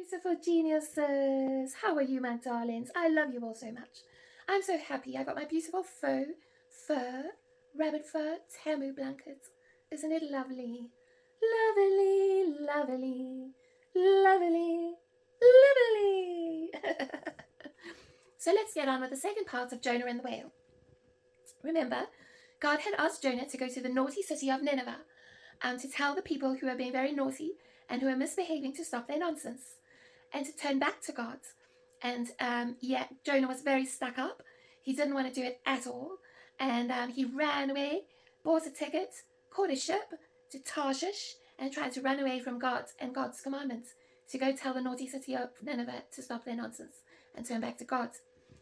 Beautiful geniuses, how are you, my darlings? I love you all so much. I'm so happy I got my beautiful faux fur, rabbit fur, TEMU blankets. Isn't it lovely? Lovely, lovely, lovely, lovely. So let's get on with the second part of Jonah and the whale. Remember, God had asked Jonah to go to the naughty city of Nineveh to tell the people who were being very naughty and who were misbehaving to stop their nonsense and to turn back to God. And Jonah was very stuck up. He didn't want to do it at all. And he ran away, bought a ticket, caught a ship to Tarshish, and tried to run away from God and God's commandments to go tell the naughty city of Nineveh to stop their nonsense and turn back to God.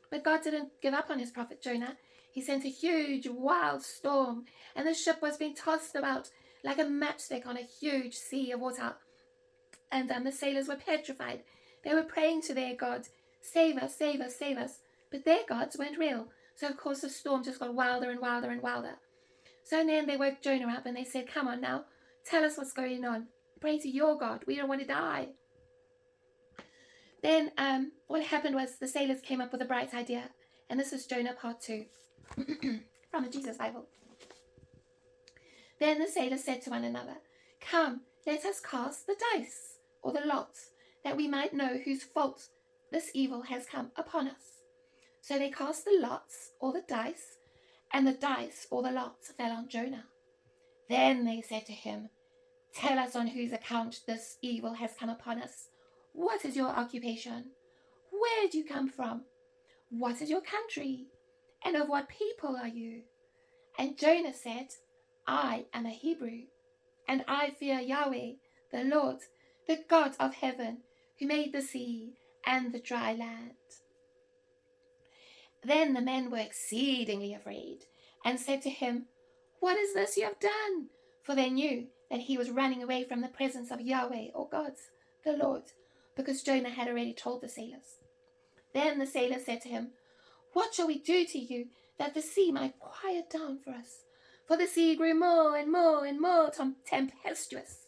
But God didn't give up on his prophet Jonah. He sent a huge, wild storm, and the ship was being tossed about like a matchstick on a huge sea of water. And the sailors were petrified. They were praying to their God, save us, save us, save us. But their gods weren't real. So, of course, the storm just got wilder and wilder and wilder. So then they woke Jonah up and they said, come on now, tell us what's going on. Pray to your God. We don't want to die. Then what happened was the sailors came up with a bright idea. And this is Jonah part 2 from the Jesus Bible. Then the sailors said to one another, come, let us cast the dice, or the lots, that we might know whose fault this evil has come upon us. So they cast the lots, or the dice, and the dice, or the lots, fell on Jonah. Then they said to him, tell us on whose account this evil has come upon us. What is your occupation? Where do you come from? What is your country? And of what people are you? And Jonah said, I am a Hebrew, and I fear Yahweh, the Lord, the God of heaven, who made the sea and the dry land. Then the men were exceedingly afraid, and said to him, what is this you have done? For they knew that he was running away from the presence of Yahweh, or God, the Lord, because Jonah had already told the sailors. Then the sailors said to him, what shall we do to you, that the sea might quiet down for us? For the sea grew more and more and more tempestuous.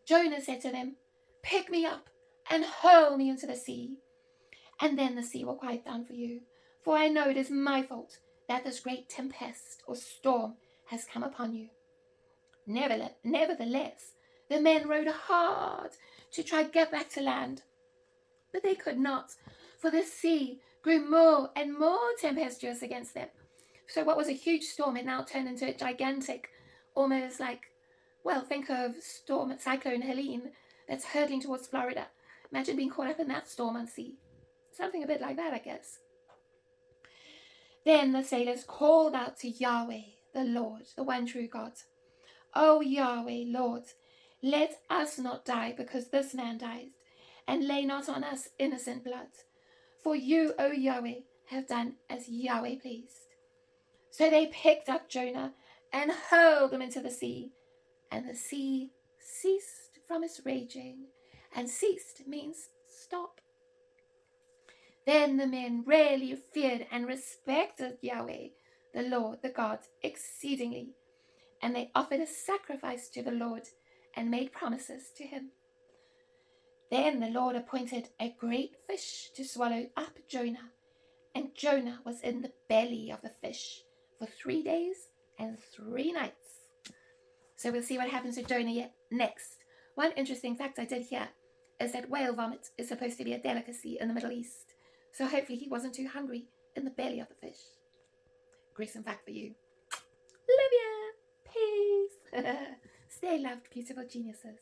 Jonah said to them, pick me up and hurl me into the sea, and then the sea will quiet down for you. For I know it is my fault that this great tempest or storm has come upon you. Nevertheless, the men rowed hard to try to get back to land, but they could not, for the sea grew more and more tempestuous against them. So what was a huge storm had now turned into a gigantic, almost like, well, think of Cyclone Helene that's hurtling towards Florida. Imagine being caught up in that storm on sea. Something a bit like that, I guess. Then the sailors called out to Yahweh, the Lord, the one true God. O Yahweh, Lord, let us not die because this man died, and lay not on us innocent blood. For you, O Yahweh, have done as Yahweh pleased. So they picked up Jonah and hurled him into the sea, and the sea ceased from its raging, and ceased means stop. Then the men really feared and respected Yahweh, the Lord, the God, exceedingly, and they offered a sacrifice to the Lord and made promises to him. Then the Lord appointed a great fish to swallow up Jonah, and Jonah was in the belly of the fish for 3 days and 3 nights. So we'll see what happens to Jonah next. One interesting fact I did hear is that whale vomit is supposed to be a delicacy in the Middle East. So hopefully he wasn't too hungry in the belly of the fish. Gruesome fact for you. Love ya. Peace. Stay loved, beautiful geniuses.